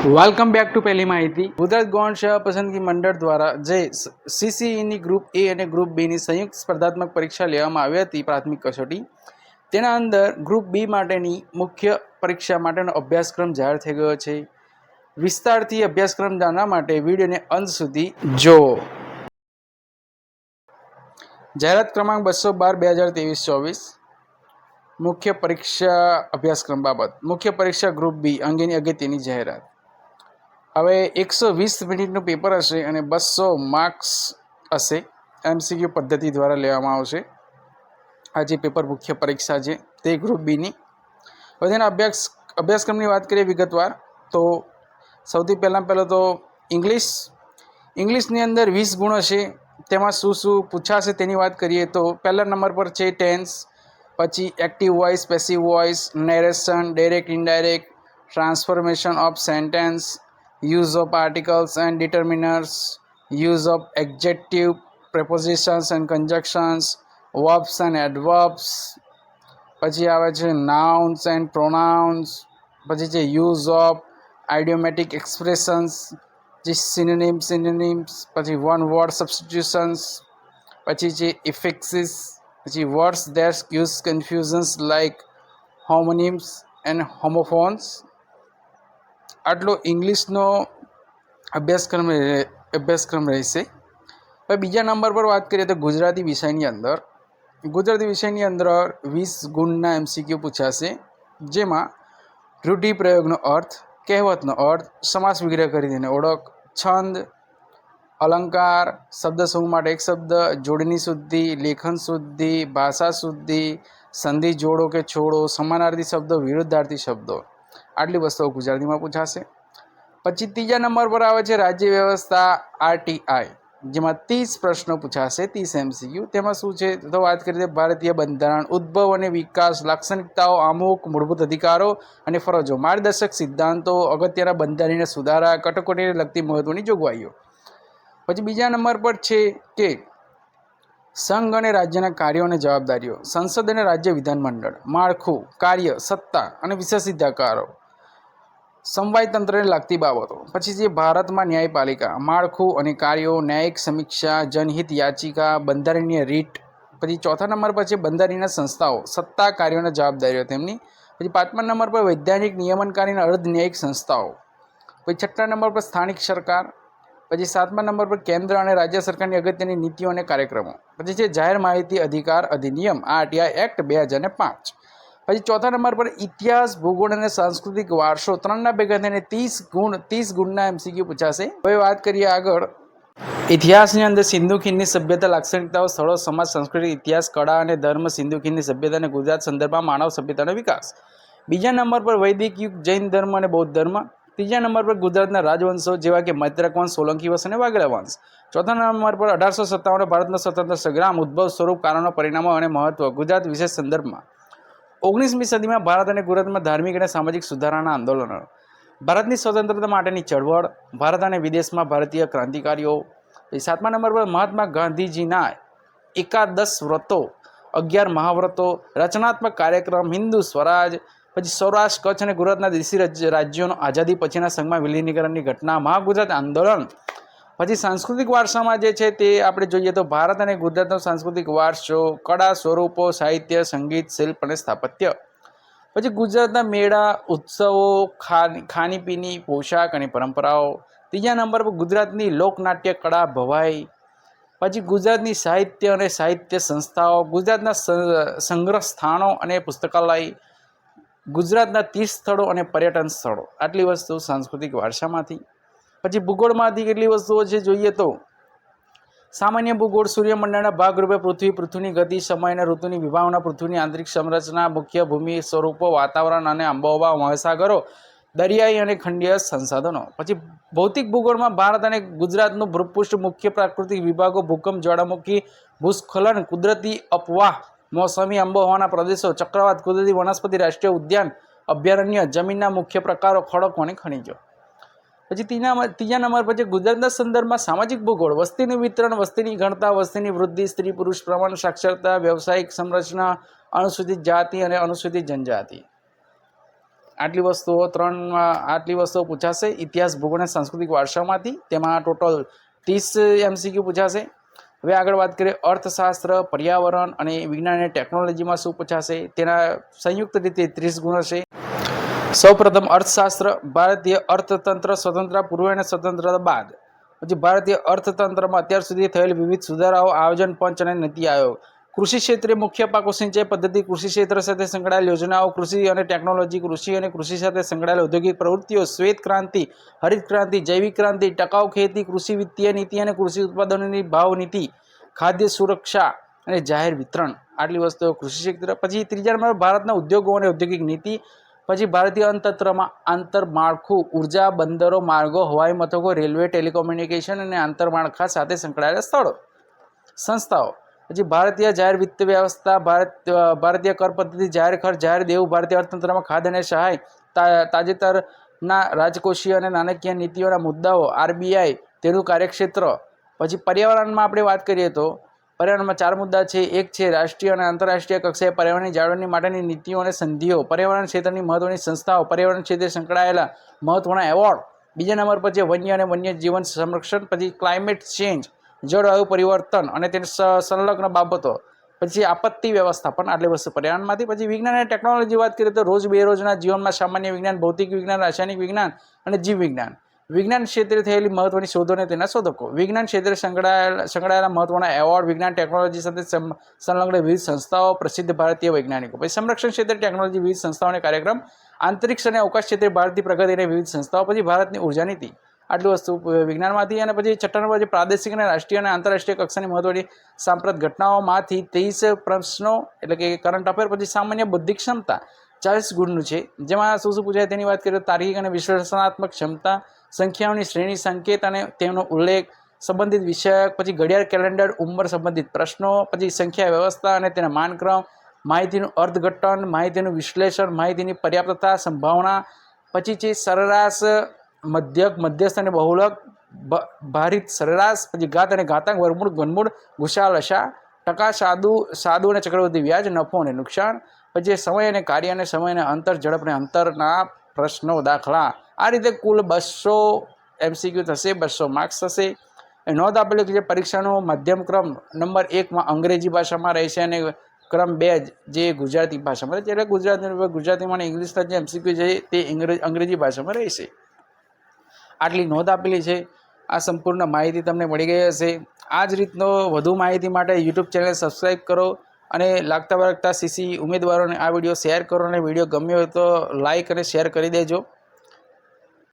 Welcome back to પહેલી માહિતી. ગુજરાત ગૌણ સેવા પસંદગી મંડળ દ્વારા જે સીસીઈની ગ્રુપ એ અને ગ્રુપ બીની સંયુક્ત સ્પર્ધાત્મક પરીક્ષા લેવામાં આવી હતી પ્રાથમિક કસોટી, તેના અંદર ગ્રુપ બી માટેની મુખ્ય પરીક્ષા માટેનો અભ્યાસક્રમ જાહેર થઈ ગયો છે. વિસ્તારથી અભ્યાસક્રમ જાણવા માટે વિડીયોને અંત સુધી જુઓ. જાહેરાત ક્રમાંક 212/2023 મુખ્ય પરીક્ષા અભ્યાસક્રમ બાબત. મુખ્ય પરીક્ષા ગ્રુપ બી અંગેની અગત્યની જાહેરાત. હવે 120 મિનિટનું પેપર હશે અને 200 માર્ક્સ હશે. MCQ પદ્ધતિ દ્વારા લેવામાં આવશે. આ જે પેપર મુખ્ય પરીક્ષા છે તે ગ્રુપ બીની. હવે તેના અભ્યાસક્રમની વાત કરીએ વિગતવાર તો સૌથી પહેલાં તો ઇંગ્લિશની અંદર 20 ગુણ હશે. તેમાં શું શું પૂછાશે તેની વાત કરીએ તો પહેલા નંબર પર છે ટેન્સ, પછી active voice, passive voice, narration, direct indirect, transformation of sentence, use of articles and determiners, use of adjective, prepositions and conjunctions, verbs and adverbs, પછી આવે છે nouns and pronouns, પછી છે use of idiomatic expressions, જે synonyms, પછી one word substitutions, પછી છે affixes, પછી words that cause confusions like homonyms and homophones. આટલો ઇંગ્લિશનો અભ્યાસક્રમ રહેશે. હવે બીજા નંબર પર વાત કરીએ તો ગુજરાતી વિષયની અંદર 20 ગુણના MCQ પૂછાશે, જેમાં રૂઢિપ્રયોગનો અર્થ, કહેવતનો અર્થ, સમાસ વિગ્રહ કરી તેને ઓળખ, છંદ, અલંકાર, શબ્દ સમૂહ માટે એક શબ્દ, જોડણી શુદ્ધિ, લેખન શુદ્ધિ, ભાષા શુદ્ધિ, સંધિ જોડો કે છોડો, સમાનાર્થી શબ્દો, વિરુદ્ધાર્થી શબ્દો, આટલી વસ્તુઓ ગુજરાતીમાં પૂછાશે. પછી ત્રીજા નંબર પર આવે છે રાજ્ય વ્યવસ્થા RTI, જેમાં 30 પ્રશ્નો પૂછાશે, 30 MCQ. તેમાં શું છે તો વાત કરીએ ભારતીય બંધારણ, ઉદ્ભવ અને વિકાસ, લાક્ષણિકતાઓ, અમુક મૂળભૂત અધિકારો અને ફરજો, માર્ગદર્શક સિદ્ધાંતો, અગત્યના બંધારણીય સુધારા, કટોકટીને લગતી મહત્વની જોગવાઈઓ. પછી બીજા નંબર પર છે કે સંઘ અને રાજ્યના કાર્યો અને જવાબદારીઓ, સંસદ અને રાજ્ય વિધાનમંડળ, માળખું, કાર્ય, સત્તા અને વિશેષાધિકારો, સમવાય તંત્રને લગતી બાબતો. પછી જે ભારતમાં ન્યાયપાલિકા, માળખું અને કાર્યો, ન્યાયિક સમીક્ષા, જનહિત યાચિકા, બંધારણીય રીટ. પછી ચોથા નંબર પર છે બંધારણીય સંસ્થાઓ, સત્તા, કાર્યો અને જવાબદારીઓ તેમની. પછી પાંચમા નંબર પર વૈધાનિક, નિયમનકારી અને અર્ધ ન્યાયિક સંસ્થાઓ. પછી છઠ્ઠા નંબર પર સ્થાનિક સરકાર. પછી સાતમા નંબર પર કેન્દ્ર અને રાજ્ય સરકારની અગત્યની નીતિઓ અને કાર્યક્રમો. પછી છે જાહેર માહિતી અધિકાર અધિનિયમ RTI એક્ટ 2005. પછી ચોથા નંબર પર ઇતિહાસ, ભૂગોળ અને સાંસ્કૃતિક વારસો, ત્રણના ભેગા થઈને 30 ગુણના MCQ પૂછાશે. હવે વાત કરીએ આગળ. ઇતિહાસની અંદર સિંધુ ખીણની સભ્યતા, લાક્ષણિકતાઓ, સ્થળો, સમાજ, સંસ્કૃતિ, ઇતિહાસ, કળા અને ધર્મ, સિંધુ ખીણની સભ્યતા અને ગુજરાત સંદર્ભમાં માનવ સભ્યતાનો વિકાસ. બીજા નંબર પર વૈદિક યુગ, જૈન ધર્મ અને બૌદ્ધ ધર્મ. ત્રીજા નંબર પર ગુજરાતના રાજવંશો જેવા કે મૈત્રક વંશ, સોલંકી વંશ અને વાઘેલા વંશ. ચોથા નંબર પર 1857 ભારતનો સ્વતંત્ર સંગ્રામ, ઉદ્ભવ, સ્વરૂપ, કારણો, પરિણામો અને મહત્વ, ગુજરાત વિશેષ સંદર્ભમાં. 19મી સદીમાં ભારત અને ગુજરાતમાં ધાર્મિક અને સામાજિક સુધારાના આંદોલનો, ભારતની સ્વતંત્રતા માટેની ચળવળ, ભારત અને વિદેશમાં ભારતીય ક્રાંતિકારીઓ. સાતમા નંબર પર મહાત્મા ગાંધીજીના 11 વ્રતો, 11 મહાવ્રતો, રચનાત્મક કાર્યક્રમ, હિન્દુ સ્વરાજ. પછી સૌરાષ્ટ્ર, કચ્છ અને ગુજરાતના દેશી રાજ્યોનો આઝાદી પછીના સંઘમાં વિલીનીકરણની ઘટના, મહાગુજરાત આંદોલન. પછી સાંસ્કૃતિક વારસામાં જે છે તે આપણે જોઈએ તો ભારત અને ગુજરાતનો સાંસ્કૃતિક વારસો, કળા, સ્વરૂપો, સાહિત્ય, સંગીત, શિલ્પ અને સ્થાપત્ય. પછી ગુજરાતના મેળા, ઉત્સવો, ખાણીપીણી, પોશાક અને પરંપરાઓ. ત્રીજા નંબર પર ગુજરાતની લોકનાટ્ય કળા, ભવાઈ. પછી ગુજરાતની સાહિત્ય અને સાહિત્ય સંસ્થાઓ, ગુજરાતના સંગ્રહ સ્થાનો અને પુસ્તકાલય, ગુજરાતના 30 સ્થળો અને પર્યટન સ્થળો. આટલી વસ્તુ સાંસ્કૃતિક વારસામાંથી. પછી ભૂગોળમાંથી કેટલી વસ્તુઓ છે જોઈએ તો સામાન્ય ભૂગોળ, સૂર્યમંડળના ભાગરૂપે પૃથ્વી, પૃથ્વીની ગતિ, સમય અને ઋતુની વિભાવના, પૃથ્વીની આંતરિક સંરચના, મુખ્ય ભૂમિ સ્વરૂપો, વાતાવરણ અને આબોહવા, મહાસાગરો, દરિયાઈ અને ખંડીય સંસાધનો. પછી ભૌતિક ભૂગોળમાં ભારત અને ગુજરાતનું ભૂપૃષ્ઠ, મુખ્ય પ્રાકૃતિક વિભાગો, ભૂકંપ, જ્વાળામુખી, ભૂસ્ખલન, કુદરતી અપવાહ, મોસમી આબોહવાના પ્રદેશો, ચક્રવાત, કુદરતી વનસ્પતિ, રાષ્ટ્રીય ઉદ્યાન, અભયારણ્ય, જમીનના મુખ્ય પ્રકારો, ખડકો અને ખનિજો. પછી ત્રીજા નંબર પર છે ગુજરાતના સંદર્ભમાં સામાજિક ભૂગોળ, વસ્તીનું વિતરણ, વસ્તીની ગણતા, વસ્તીની વૃદ્ધિ, સ્ત્રી પુરુષ પ્રમાણ, સાક્ષરતા, વ્યવસાયિક સંરચના, અનુસૂચિત જાતિ અને અનુસૂચિત જનજાતિ. આટલી વસ્તુઓ આટલી વસ્તુઓ પૂછાશે ઇતિહાસ, ભૂગોળ અને સાંસ્કૃતિક વારસામાંથી. તેમાં ટોટલ 30 MCQ પૂછાશે. હવે આગળ વાત કરીએ અર્થશાસ્ત્ર, પર્યાવરણ અને વિજ્ઞાન અને ટેકનોલોજીમાં શું પૂછાશે. તેના સંયુક્ત રીતે 30 ગુણ હશે. સૌપ્રથમ અર્થશાસ્ત્ર. ભારતીય અર્થતંત્ર સ્વતંત્રતા પૂર્વે અને સ્વતંત્રતા બાદ. પછી ભારતીય અર્થતંત્રમાં અત્યાર સુધી થયેલ વિવિધ સુધારાઓ, આયોજન પંચ અને નીતિ આયોગ. કૃષિ ક્ષેત્રે મુખ્ય પાકો સિંચાઈ પદ્ધતિ, કૃષિ ક્ષેત્ર સાથે સંકળાયેલ યોજનાઓ, કૃષિ અને ટેકનોલોજી, કૃષિ અને કૃષિ સાથે સંકળાયેલ ઔદ્યોગિક પ્રવૃત્તિઓ, શ્વેત ક્રાંતિ, હરિત ક્રાંતિ, જૈવિક ક્રાંતિ, ટકાઉ ખેતી, કૃષિ વિત્તીય નીતિ અને કૃષિ ઉત્પાદનોની ભાવ નીતિ, ખાદ્ય સુરક્ષા અને જાહેર વિતરણ. આટલી વસ્તુઓ કૃષિ ક્ષેત્ર. પછી ત્રીજા નંબર ભારતના ઉદ્યોગો અને ઔદ્યોગિક નીતિ. પછી ભારતીય અર્થતંત્રમાં આંતરમાળખું, ઉર્જા, બંદરો, માર્ગો, હવાઈ મથકો, રેલવે, ટેલિકોમ્યુનિકેશન અને આંતરમાળખા સાથે સંકળાયેલા સ્થળો, સંસ્થાઓ. પછી ભારતીય જાહેર વિત્ત વ્યવસ્થા, ભારતીય કર પદ્ધતિ, જાહેર ખર્ચ, જાહેર દેવું, ભારતીય અર્થતંત્રમાં ખાદ્ય અને સહાય, તાજેતરના રાજકોષીય અને નાણાકીય નીતિઓના મુદ્દાઓ, RBI તેનું કાર્યક્ષેત્ર. પછી પર્યાવરણમાં આપણે વાત કરીએ તો પર્યાવરણમાં 4 મુદ્દા છે. એક છે રાષ્ટ્રીય અને આંતરરાષ્ટ્રીય કક્ષાએ પર્યાવરણની જાળવણી માટેની નીતિઓ અને સંધિઓ, પર્યાવરણ ક્ષેત્રની મહત્વની સંસ્થાઓ, પર્યાવરણ ક્ષેત્રે સંકળાયેલા મહત્વના એવોર્ડ. બીજા નંબર પર છે વન્ય અને વન્ય જીવન સંરક્ષણ. પછી ક્લાઇમેટ ચેન્જ, જળવાયુ પરિવર્તન અને તેની સંલગ્ન બાબતો. પછી આપત્તિ વ્યવસ્થાપન. આટલી વસ્તુ પર્યાવરણમાંથી. પછી વિજ્ઞાન અને ટેકનોલોજી વાત કરીએ તો રોજ બેરોજના જીવનમાં સામાન્ય વિજ્ઞાન, ભૌતિક વિજ્ઞાન, રાસાયણિક વિજ્ઞાન અને જીવ વિજ્ઞાન. વિજ્ઞાન ક્ષેત્રે થયેલી મહત્વની શોધો અને તેના શોધકો, વિજ્ઞાન ક્ષેત્રે સંકળાયેલા મહત્વના એવોર્ડ, વિજ્ઞાન ટેકનોલોજી સાથે સંલગ્ન વિવિધ સંસ્થાઓ, પ્રસિદ્ધ ભારતીય વૈજ્ઞાનિકો. પછી સંરક્ષણ ક્ષેત્રે ટેકનોલોજી, વિવિધ સંસ્થાઓ અને કાર્યક્રમ, આંતરિક્ષ અને અવકાશ ક્ષેત્રે ભારતીય પ્રગતિ અને વિવિધ સંસ્થાઓ. પછી ભારતની ઉર્જા નીતિ. આટલી વસ્તુ વિજ્ઞાનમાંથી. અને પછી છઠ્ઠા નંબર પછી પ્રાદેશિક અને રાષ્ટ્રીય અને આંતરરાષ્ટ્રીય કક્ષાની મહત્વની સાંપ્રત ઘટનાઓમાંથી 30 પ્રશ્નો એટલે કે કરંટ અફેર. પછી સામાન્ય બૌદ્ધિક ક્ષમતા 40 ગુણનું છે, જેમાં શું શું પૂછાય તેની વાત કરીએ તો તાર્કિક અને વિશ્લેષણાત્મક ક્ષમતા, સંખ્યાઓની શ્રેણી, સંકેત અને તેનો ઉલ્લેખ, સંબંધિત વિષયક. પછી ઘડિયાળ કેલેન્ડર, ઉંમર સંબંધિત પ્રશ્નો. પછી સંખ્યા વ્યવસ્થા અને તેના માનક્રમ, માહિતીનું અર્થઘટન, માહિતીનું વિશ્લેષણ, માહિતીની પર્યાપ્તતા, સંભાવના. પછી છે સરેરાશ, મધ્યક, મધ્યસ્થ અને બહુલક, ભારિત, સરેરાશ. પછી ઘાત અને ઘાતાંક, વર્ગમૂળ, ઘનમૂળ, ગુસા, લસા, ટકા, સાદું અને ચક્રવૃદ્ધિ વ્યાજ, નફો અને નુકસાન. પછી સમય અને કાર્ય અને સમય અને અંતર, ઝડપ અને અંતરના પ્રશ્નો, દાખલા. આ રીતે કુલ 200 MCQ થશે, 200 માર્ક્સ થશે. નોંધ આપેલી કે પરીક્ષાનો મધ્યમ ક્રમ નંબર 1માં અંગ્રેજી ભાષામાં રહેશે અને ક્રમ 2 જે ગુજરાતી ભાષામાં રહેશે. એટલે ગુજરાતીમાં અને ઇંગ્લિશના જે MCQ છે તે અંગ્રેજી ભાષામાં રહેશે. આટલી નોંધ આપેલી છે. આ સંપૂર્ણ માહિતી તમને મળી ગઈ હશે. આ જ રીતનો વધુ માહિતી માટે YouTube ચેનલ સબસ્ક્રાઈબ કરો અને લાગતા વળગતા CC ઉમેદવારોને આ વિડીયો શેર કરો અને વિડીયો ગમ્યો હોય તો લાઇક અને શેર કરી દેજો.